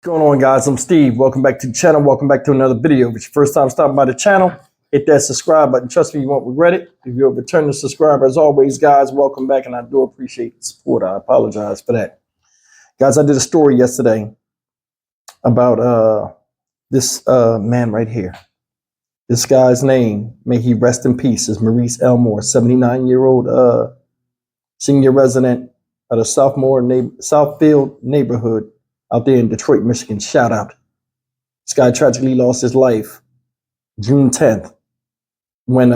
Going on, guys? I'm Steve. Welcome back to the channel. Welcome back to another video. If it's your first time stopping by the channel, hit that subscribe button. Trust me, you won't regret it. If you're a returning subscriber, as always, guys, welcome back, and I do appreciate the support. I apologize for that. Guys, I did a story yesterday about this man right here. This guy's name, may he rest in peace, is Maurice Elmore, 79-year-old senior resident of the Southfield neighborhood out there in Detroit, Michigan. Shout out. This guy tragically lost his life June 10th when,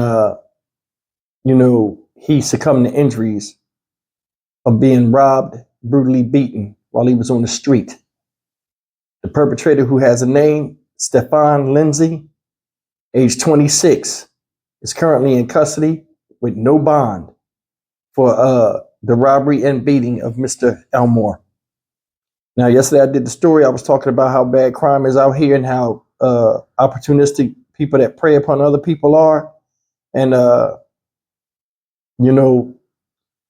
he succumbed to injuries of being robbed, brutally beaten while he was on the street. The perpetrator, who has a name, Stefan Lindsay, age 26, is currently in custody with no bond for the robbery and beating of Mr. Elmore. Now, yesterday I did the story. I was talking about how bad crime is out here and how opportunistic people that prey upon other people are. And,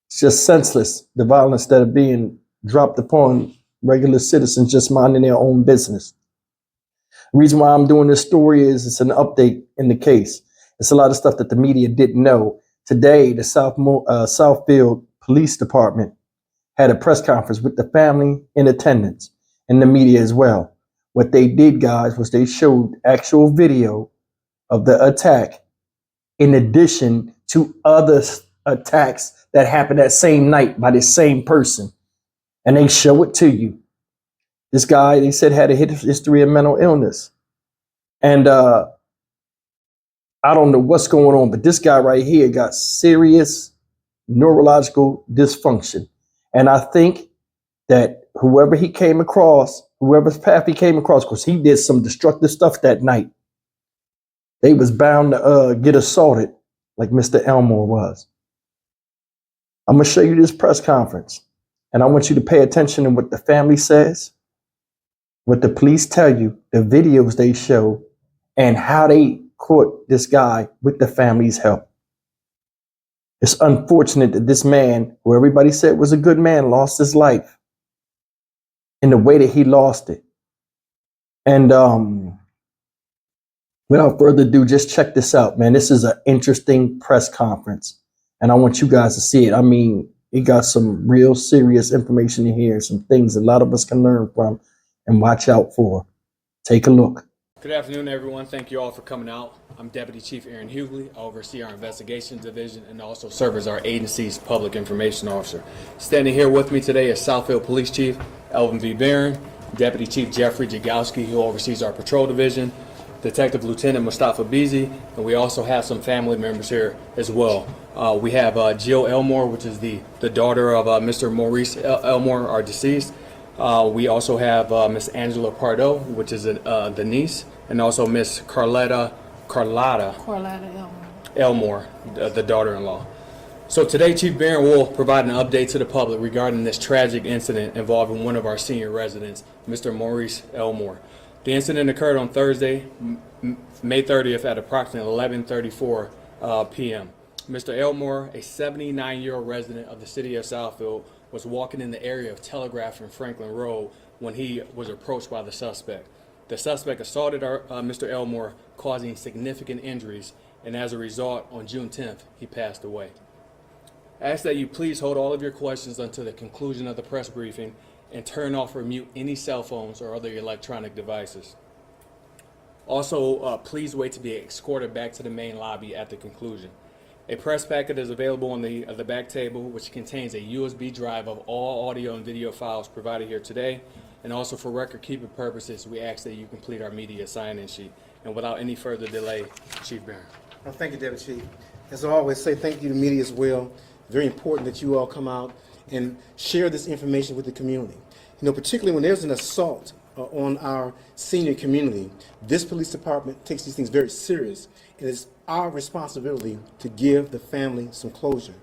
it's just senseless, the violence that are being dropped upon regular citizens just minding their own business. The reason why I'm doing this story is it's an update in the case. It's a lot of stuff that the media didn't know. Today, the Southfield Police Department had a press conference with the family in attendance and the media as well. What they did, guys, was they showed actual video of the attack in addition to other attacks that happened that same night by the same person. And they show it to you. This guy, they said, had a history of mental illness. And I don't know what's going on, but this guy right here got serious neurological dysfunction. And I think that whoever's path he came across, because he did some destructive stuff that night, they was bound to get assaulted like Mr. Elmore was. I'm going to show you this press conference, and I want you to pay attention to what the family says, what the police tell you, the videos they show, and how they caught this guy with the family's help. It's unfortunate that this man, who everybody said was a good man, lost his life in the way that he lost it. And without further ado, just check this out, man. This is an interesting press conference, and I want you guys to see it. I mean, it got some real serious information in here, some things a lot of us can learn from and watch out for. Take a look. Good afternoon, everyone. Thank you all for coming out. I'm Deputy Chief Aaron Hughley. I oversee our investigations division and also serve as our agency's public information officer. Standing here with me today is Southfield Police Chief Elvin V. Barron, Deputy Chief Jeffrey Jagowski, who oversees our patrol division, Detective Lieutenant Mustafa Beasy, and we also have some family members here as well. We have Jill Elmore, which is the daughter of Mr. Maurice Elmore, our deceased. We also have Miss Angela Pardo, which is the niece, and also Miss Carlotta Elmore, the daughter-in-law. So today, Chief Barron will provide an update to the public regarding this tragic incident involving one of our senior residents, Mr. Maurice Elmore. The incident occurred on Thursday, May 30th at approximately 11:34 p.m. Mr. Elmore, a 79-year-old resident of the city of Southfield, was walking in the area of Telegraph and Franklin Road when he was approached by the suspect. The suspect assaulted Mr. Elmore, causing significant injuries, and as a result, on June 10th, he passed away. I ask that you please hold all of your questions until the conclusion of the press briefing and turn off or mute any cell phones or other electronic devices. Also, please wait to be escorted back to the main lobby at the conclusion. A press packet is available on the back table, which contains a USB drive of all audio and video files provided here today. And also for record-keeping purposes, we ask that you complete our media sign-in sheet. And without any further delay, Chief Barron. Well, thank you, Deputy Chief. As I always say, thank you to media as well. Very important that you all come out and share this information with the community. Particularly when there's an assault on our senior community, this police department takes these things very serious. It is our responsibility to give the family some closure.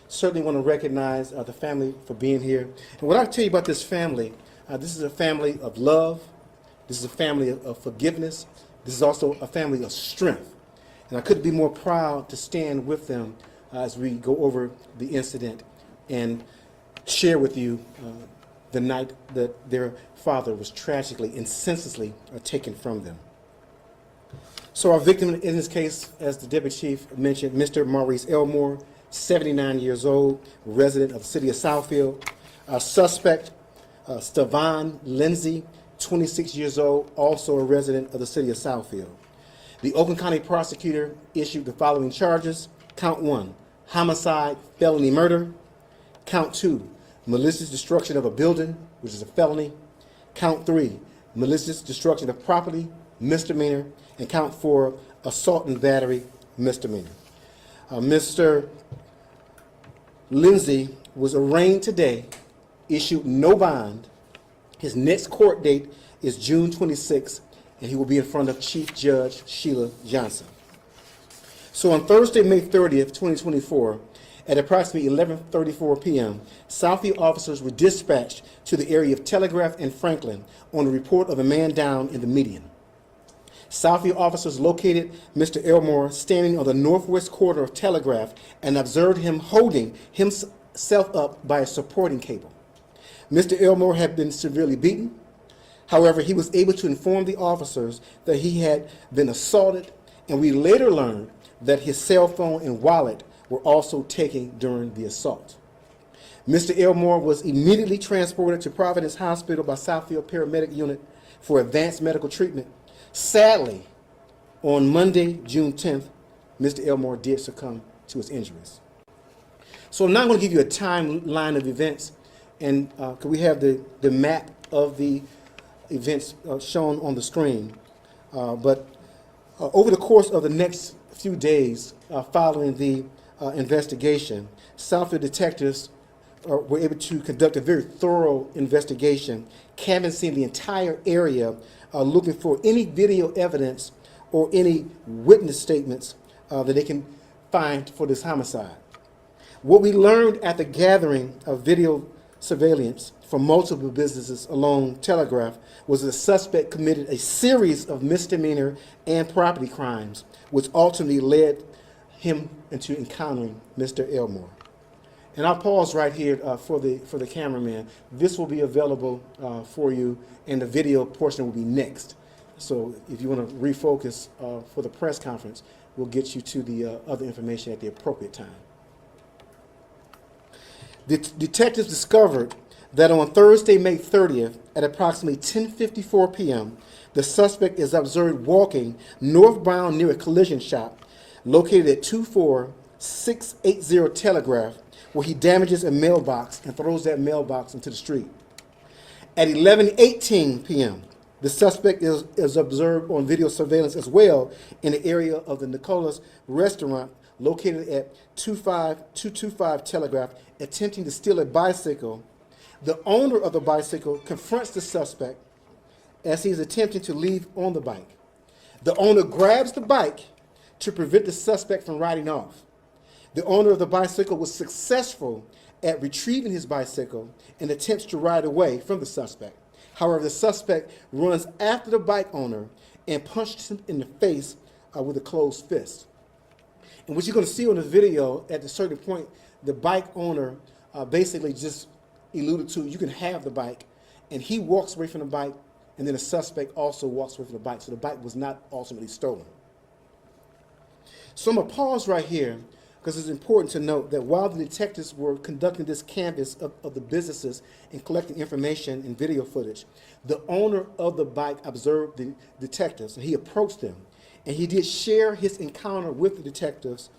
Certainly want to recognize the family for being here. And what I tell you about this family, this is a family of love. This is a family of forgiveness. This is also a family of strength. And I couldn't be more proud to stand with them as we go over the incident and share with you the night that their father was tragically and senselessly taken from them. So our victim in this case, as the Deputy Chief mentioned, Mr. Maurice Elmore, 79 years old, resident of the city of Southfield. Our suspect, Stavon Lindsay, 26 years old, also a resident of the city of Southfield. The Oakland County prosecutor issued the following charges. Count 1, homicide, felony murder. Count 2, malicious destruction of a building, which is a felony. Count 3, malicious destruction of property, misdemeanor. And count 4, assault and battery, misdemeanor. Mr. Lindsay was arraigned today, issued no bond. His next court date is June 26th, and he will be in front of Chief Judge Sheila Johnson. So on Thursday, May 30th, 2024, at approximately 11:34 p.m., Southfield officers were dispatched to the area of Telegraph and Franklin on a report of a man down in the median. Southfield officers located Mr. Elmore standing on the northwest corner of Telegraph and observed him holding himself up by a supporting cable. Mr. Elmore had been severely beaten. However, he was able to inform the officers that he had been assaulted, and we later learned that his cell phone and wallet were also taken during the assault. Mr. Elmore was immediately transported to Providence Hospital by Southfield Paramedic Unit for advanced medical treatment. Sadly, on Monday, June 10th, Mr. Elmore did succumb to his injuries. So I'm now going to give you a timeline of events, and could we have the map of the events shown on the screen? But over the course of the next few days following the investigation, Southfield detectives were able to conduct a very thorough investigation, canvassing the entire area, looking for any video evidence or any witness statements that they can find for this homicide. What we learned at the gathering of video surveillance from multiple businesses along Telegraph was the suspect committed a series of misdemeanor and property crimes, which ultimately led him into encountering Mr. Elmore. And I'll pause right here for the cameraman. This will be available for you, and the video portion will be next. So if you want to refocus for the press conference, we'll get you to the other information at the appropriate time. The detectives discovered that on Thursday, May 30th, at approximately 10:54 p.m., the suspect is observed walking northbound near a collision shop located at 24680 Telegraph, where he damages a mailbox and throws that mailbox into the street. At 11:18 p.m., the suspect is observed on video surveillance as well in the area of the Nicola's restaurant located at 25225 Telegraph, attempting to steal a bicycle. The owner of the bicycle confronts the suspect as he is attempting to leave on the bike. The owner grabs the bike to prevent the suspect from riding off. The owner of the bicycle was successful at retrieving his bicycle and attempts to ride away from the suspect. However, the suspect runs after the bike owner and punches him in the face with a closed fist. And what you're going to see on the video, at a certain point, the bike owner basically just alluded to, you can have the bike, and he walks away from the bike, and then the suspect also walks away from the bike. So the bike was not ultimately stolen. So I'm going to pause right here, because it's important to note that while the detectives were conducting this canvass of the businesses and collecting information and video footage, the owner of the bike observed the detectives, and he approached them, and he did share his encounter with the detectives,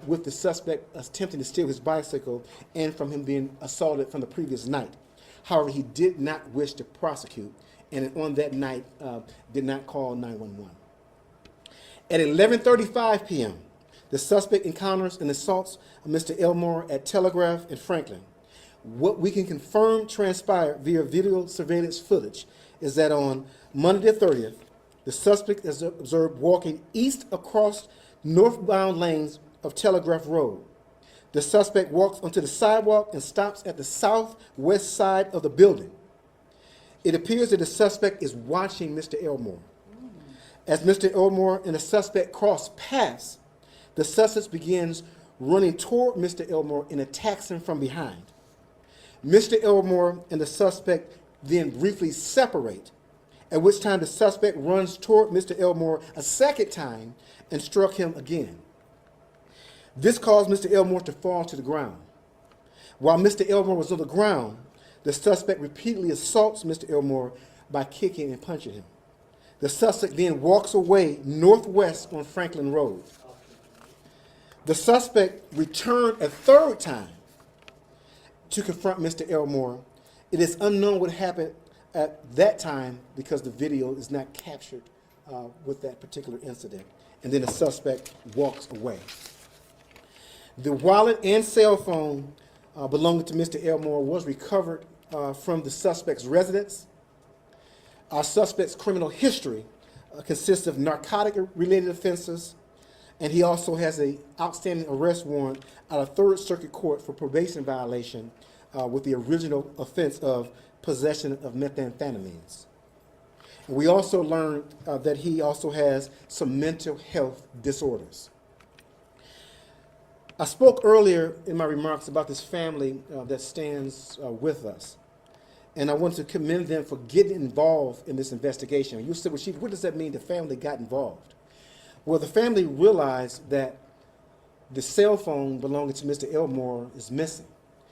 with the suspect attempting to steal his bicycle and from him being assaulted from the previous night. However, he did not wish to prosecute, and on that night did not call 911. At 11:35 p.m., the suspect encounters and assaults Mr. Elmore at Telegraph and Franklin. What we can confirm transpired via video surveillance footage is that on Monday the 30th, the suspect is observed walking east across northbound lanes of Telegraph Road. The suspect walks onto the sidewalk and stops at the southwest side of the building. It appears that the suspect is watching Mr. Elmore. As Mr. Elmore and the suspect cross paths, the suspect begins running toward Mr. Elmore and attacks him from behind. Mr. Elmore and the suspect then briefly separate, at which time the suspect runs toward Mr. Elmore a second time and struck him again. This caused Mr. Elmore to fall to the ground. While Mr. Elmore was on the ground, the suspect repeatedly assaults Mr. Elmore by kicking and punching him. The suspect then walks away northwest on Franklin Road. The suspect returned a third time to confront Mr. Elmore. It is unknown what happened at that time because the video is not captured with that particular incident. And then the suspect walks away. The wallet and cell phone belonging to Mr. Elmore was recovered from the suspect's residence. Our suspect's criminal history consists of narcotic-related offenses, and he also has an outstanding arrest warrant out of Third Circuit Court for probation violation with the original offense of possession of methamphetamines. And we also learned that he also has some mental health disorders. I spoke earlier in my remarks about this family that stands with us. And I want to commend them for getting involved in this investigation. You said, well, Chief, what does that mean the family got involved? Well, the family realized that the cell phone belonging to Mr. Elmore is missing.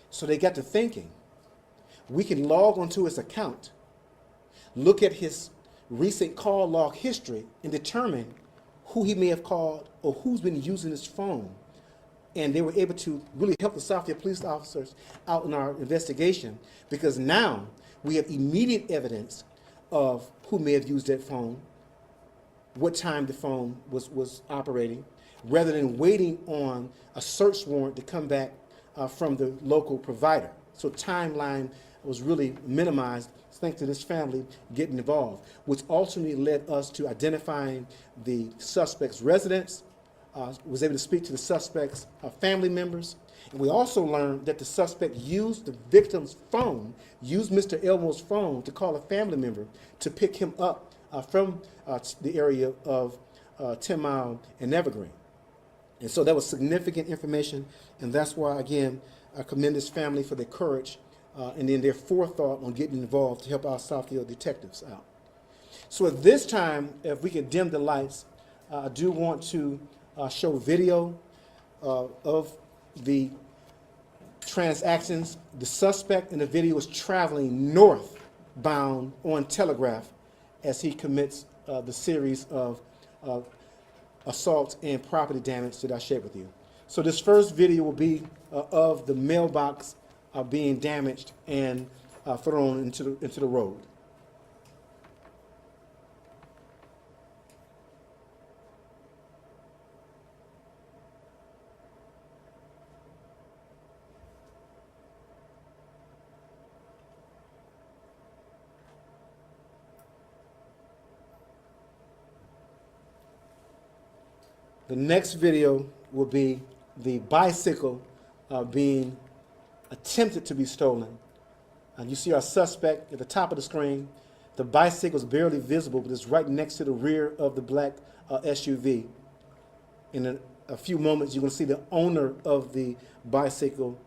So they got to thinking, we can log onto his account, look at his recent call log history, and determine who he may have called or who's been using his phone. And they were able to really help the Southfield police officers out in our investigation because now we have immediate evidence of who may have used that phone, what time the phone was operating, rather than waiting on a search warrant to come back from the local provider. So timeline was really minimized thanks to this family getting involved, which ultimately led us to identifying the suspect's residence, was able to speak to the suspect's family members. And we also learned that the suspect used the victim's phone, used Mr. Elmore's phone to call a family member to pick him up from the area of 10 Mile and Evergreen. And so that was significant information, and that's why, again, I commend this family for their courage and then their forethought on getting involved to help our Southfield detectives out. So at this time, if we can dim the lights, I do want to show video of the transactions. The suspect in the video is traveling northbound on Telegraph as he commits the series of assaults and property damage that I shared with you. So this first video will be of the mailbox being damaged and thrown into the road. The next video will be the bicycle being attempted to be stolen. And you see our suspect at the top of the screen. The bicycle is barely visible, but it's right next to the rear of the black SUV. In a few moments, you're going to see the owner of the bicycle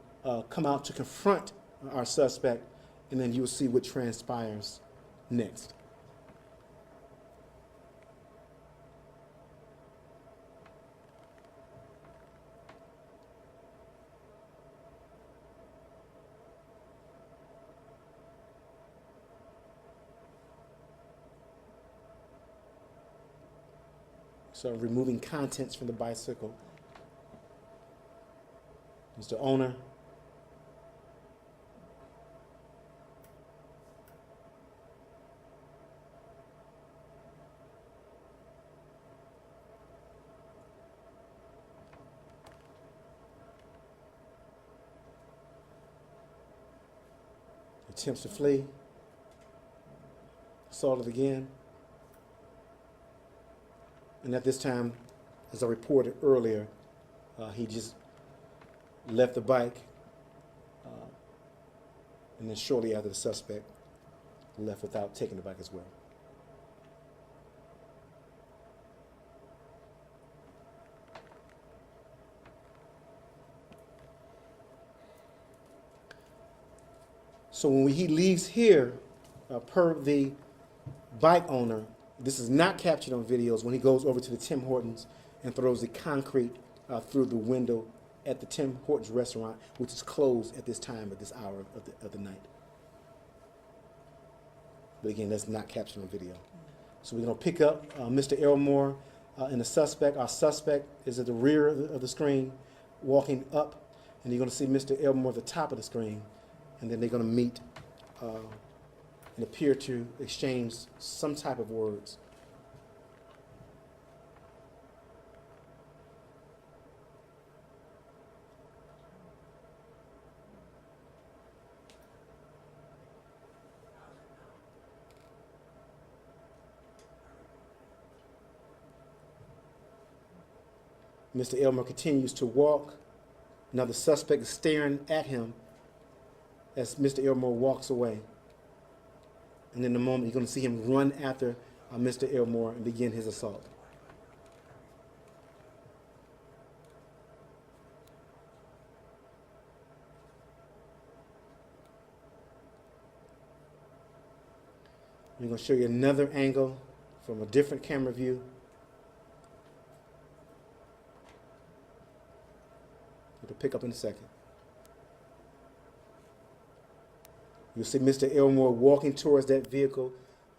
come out to confront our suspect, and then you'll see what transpires next. So removing contents from the bicycle. There's the owner. Attempts to flee. Assaulted again. And at this time, as I reported earlier, he just left the bike, and then shortly after, the suspect left without taking the bike as well. So when he leaves here, per the bike owner, this is not captured on videos, when he goes over to the Tim Hortons and throws the concrete through the window at the Tim Hortons restaurant, which is closed at this time, at this hour of the night. But again, that's not captured on video. So we're going to pick up Mr. Elmore and the suspect. Our suspect is at the rear of the screen, walking up, and you're going to see Mr. Elmore at the top of the screen, and then they're going to meet and appear to exchange some type of words. Mr. Elmore continues to walk. Now the suspect is staring at him as Mr. Elmore walks away. And in a moment, you're going to see him run after Mr. Elmore and begin his assault. We're going to show you another angle from a different camera view. It'll pick up in a second. You'll see Mr. Elmore walking towards that vehicle,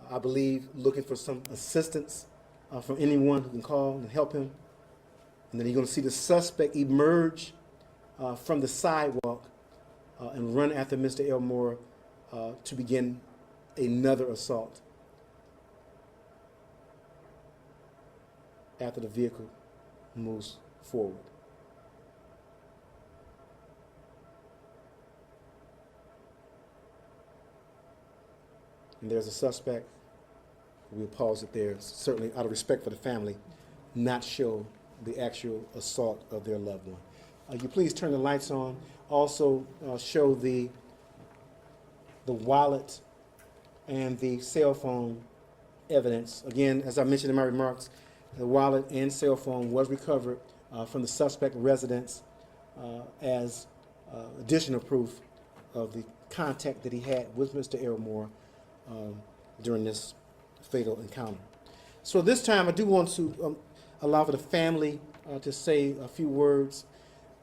I believe looking for some assistance from anyone who can call and help him. And then you're going to see the suspect emerge from the sidewalk and run after Mr. Elmore to begin another assault after the vehicle moves forward. And there's a suspect. We'll pause it there, certainly out of respect for the family, not show the actual assault of their loved one. You please turn the lights on. Also show the wallet and the cell phone evidence. Again, as I mentioned in my remarks, the wallet and cell phone was recovered from the suspect residence as additional proof of the contact that he had with Mr. Elmore during this fatal encounter. So this time I do want to allow for the family to say a few words.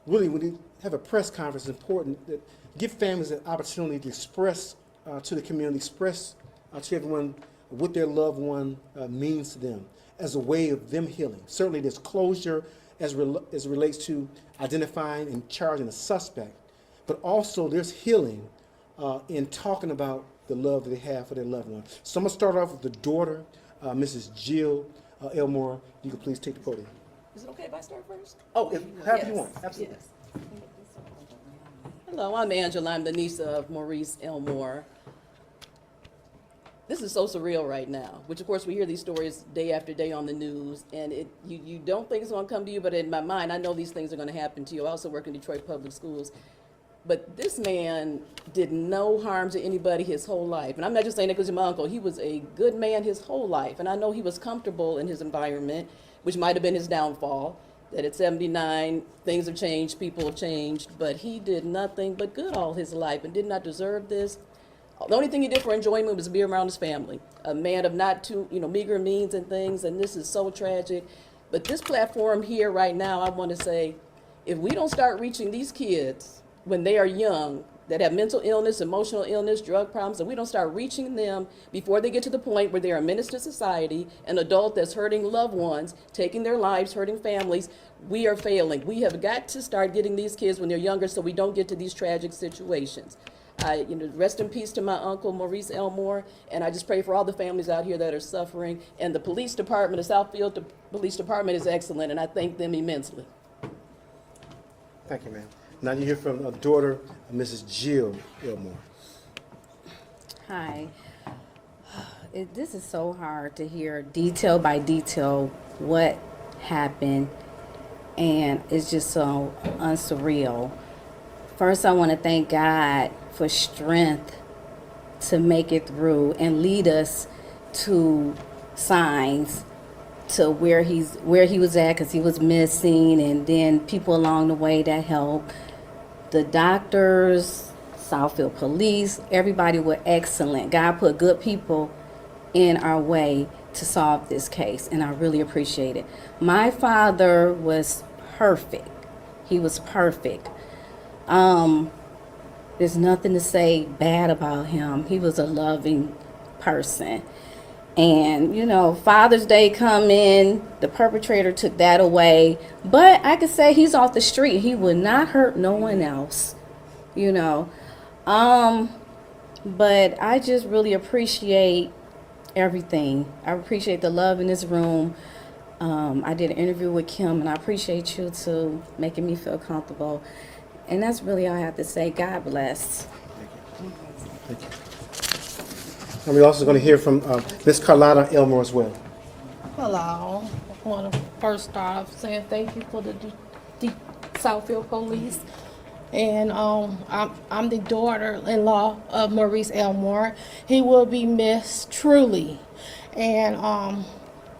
Really, when you have a press conference, it's important that give families an opportunity to express to the community, express to everyone what their loved one means to them as a way of them healing. Certainly there's closure as it relates to identifying and charging a suspect, but also there's healing in talking about the love that they have for their loved one. So I'm going to start off with the daughter, Mrs. Jill Elmore. You can please take the podium. Is it okay if I start first? Oh, however Yes, you want. Absolutely. yes. Hello, I'm Angela. I'm the niece of Maurice Elmore. This is so surreal right now, which of course we hear these stories day after day on the news, and you don't think it's going to come to you, but in my mind, I know these things are going to happen to you. I also work in Detroit Public Schools. But this man did no harm to anybody his whole life. And I'm not just saying that because he's my uncle. He was a good man his whole life. And I know he was comfortable in his environment, which might have been his downfall, that at 79, things have changed, people have changed. But he did nothing but good all his life and did not deserve this. The only thing he did for enjoyment was to be around his family. A man of not too, meager means and things, and this is so tragic. But this platform here right now, I want to say, if we don't start reaching these kids when they are young, that have mental illness, emotional illness, drug problems, and we don't start reaching them before they get to the point where they're a menace to society, an adult that's hurting loved ones, taking their lives, hurting families, we are failing. We have got to start getting these kids when they're younger so we don't get to these tragic situations. Rest in peace to my uncle, Maurice Elmore, and I just pray for all the families out here that are suffering. And the police department, the Southfield Police Department is excellent, and I thank them immensely. Thank you, ma'am. Now you hear from a daughter, Mrs. Jill Elmore. Hi. This is so hard to hear detail by detail what happened, and it's just so unsurreal. First, I want to thank God for strength to make it through and lead us to signs to where he was at, because he was missing, and then people along the way that helped. The doctors Southfield Police, everybody were excellent. God put good people in our way to solve this case, and I really appreciate it. My father was perfect. He was perfect. There's nothing to say bad about him. He was a loving person. And, you know, Father's Day come in, the perpetrator took that away. But I could say he's off the street. He would not hurt no one else, you know. But I just really appreciate everything. I appreciate the love in this room. I did an interview with Kim, and I appreciate you too, making me feel comfortable. And that's really all I have to say. God bless. Thank you. And we're also going to hear from Ms. Carlotta Elmore as well. Hello. I want to first start off saying thank you for the Southfield Police. And I'm the daughter-in-law of Maurice Elmore. He will be missed truly. And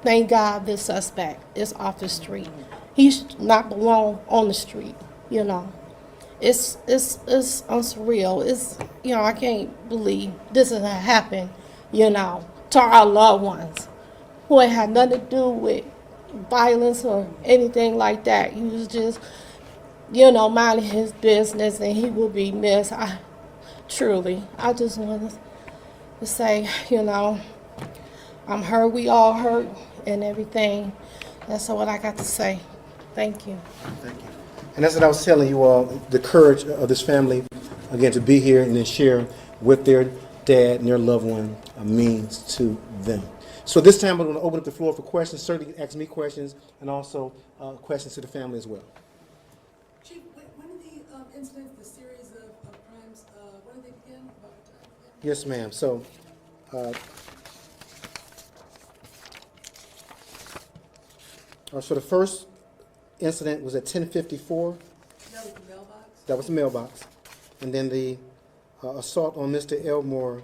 thank God this suspect is off the street. He should not belong on the street, you know. It's unsurreal. It's, you know, I can't believe this is happened, you know, to our loved ones who it had nothing to do with violence or anything like that. He was just, you know, minding his business, and he will be missed. I just want to say, you know, I'm hurt. We all hurt and everything. That's what I got to say. Thank you. Thank you. And that's what I was telling you all, the courage of this family, again, to be here and then share with their dad and their loved one means to them. So this time I'm going to open up the floor for questions. Certainly ask me questions, and also questions to the family as well. Chief, when did the incidents, the series of crimes, when did they begin? Yes, ma'am. So so the first incident was at 10:54. That was the mailbox? That was the mailbox. And then the assault on Mr. Elmore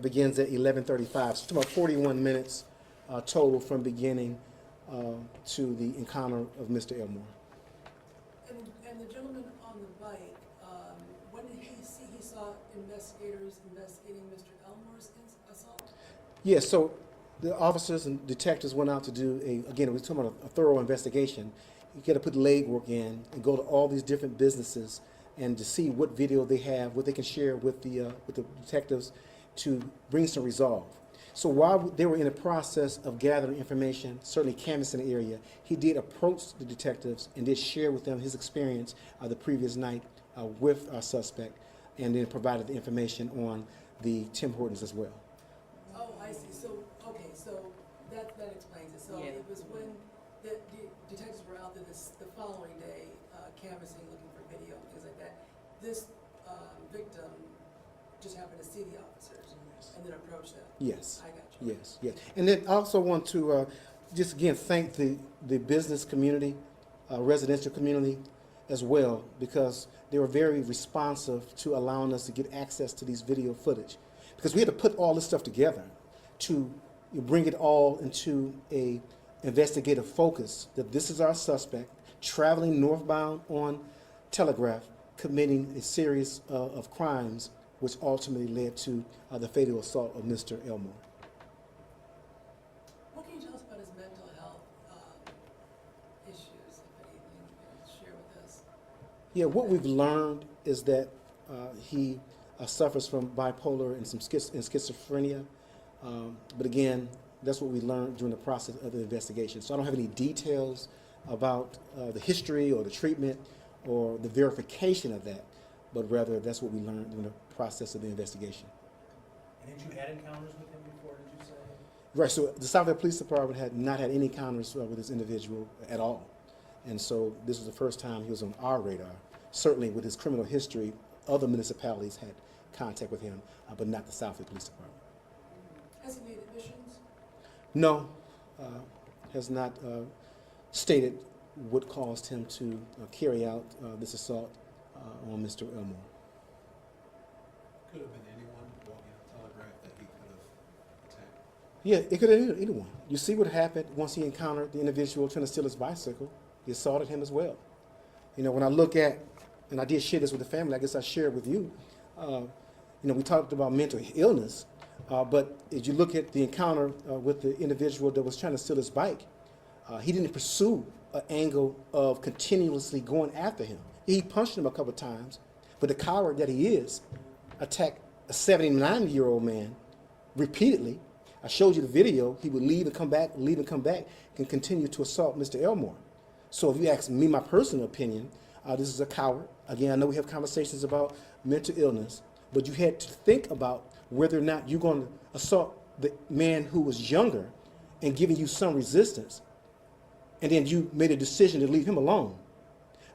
begins at 11:35. So it's about 41 minutes total from beginning to the encounter of Mr. Elmore. And the gentleman on the bike, when did he saw investigators investigating Mr. Elmore's assault? Yes, so the officers and detectives went out to do again, we're talking about a thorough investigation. You got to put legwork in and go to all these different businesses and to see what video they have, what they can share with the detectives to bring some resolve. So while they were in the process of gathering information, certainly canvassing the area, he did approach the detectives and did share with them his experience the previous night with our suspect, and then provided the information on the Tim Hortons as well. Oh, I see. So, okay, so that explains it. So Yeah. it was when the detectives were out there the following day canvassing, looking for video, things like that. This victim just happened to see the officers and then approach them. Yes. I got you. Yes, yes. And then I also want to just again thank the business community, residential community as well, because they were very responsive to allowing us to get access to these video footage. Because we had to put all this stuff together to bring it all into a investigative focus, that this is our suspect traveling northbound on Telegraph, committing a series of crimes which ultimately led to the fatal assault of Mr. Elmore. What can you tell us about his mental health issues, if anything, you can share with us? Yeah, what we've learned is that he suffers from bipolar and some schizophrenia. But again, that's what we learned during the process of the investigation. So I don't have any details about the history or the treatment or the verification of that, but rather that's what we learned during the process of the investigation. And did you had encounters with him before, did you say? Right, so the Southfield Police Department had not had any encounters with this individual at all. And so this was the first time he was on our radar. Certainly with his criminal history, other municipalities had contact with him, but not the Southfield Police Department. Has he made admissions? No, has not stated what caused him to carry out this assault on Mr. Elmore. Could have been anyone walking on Telegraph that he could have attacked. Yeah, it could have been anyone. You see what happened once he encountered the individual trying to steal his bicycle. He assaulted him as well. You know, when I look at, and I did share this with the family, I guess I shared with you, We talked about mental illness, but as you look at the encounter with the individual that was trying to steal his bike, he didn't pursue an angle of continuously going after him. He punched him a couple of times, but the coward that he is attacked a 79-year-old man repeatedly. I showed you the video. He would leave and come back, leave and come back, and continue to assault Mr. Elmore. So if you ask me my personal opinion, this is a coward. Again, I know we have conversations about mental illness, but you had to think about whether or not you're going to assault the man who was younger and giving you some resistance, and then you made a decision to leave him alone.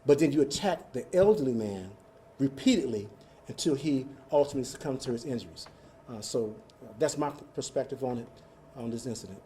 But then you attacked the elderly man repeatedly until he ultimately succumbed to his injuries. So that's my perspective on it, on this incident.